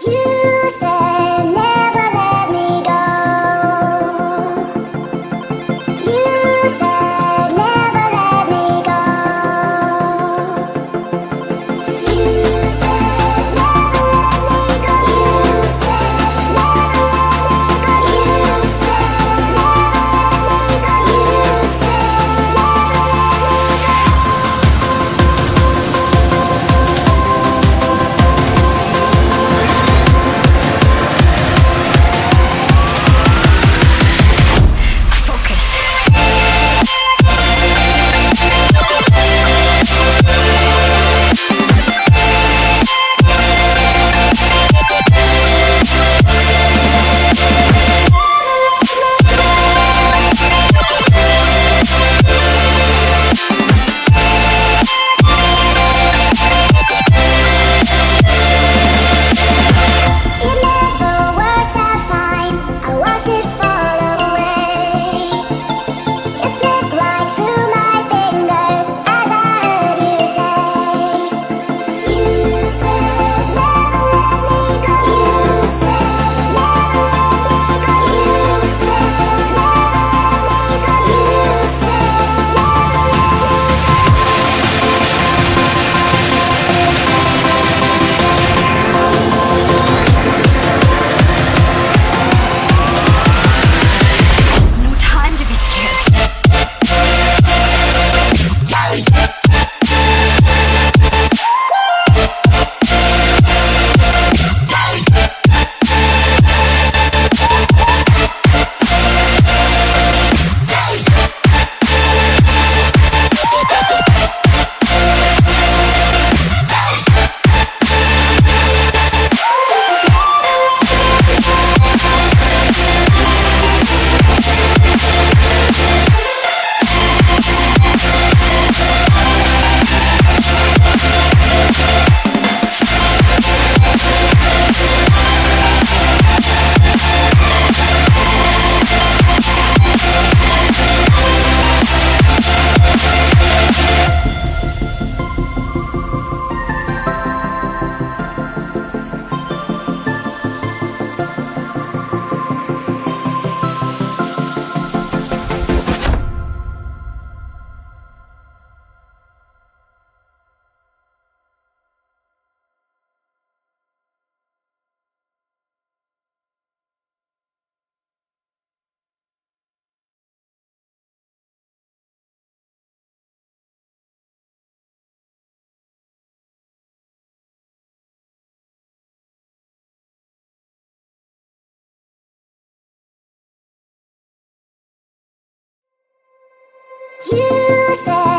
You said never let me go. You said never let me go. You said never let me go. You said never let me go. You said never let me go. You said it never worked out fine. I watched it fall away. It slipped right through my fingers as I heard you say. You said never let me go. You said never let me go. You said never let me go. You said There's no time to be scared. you said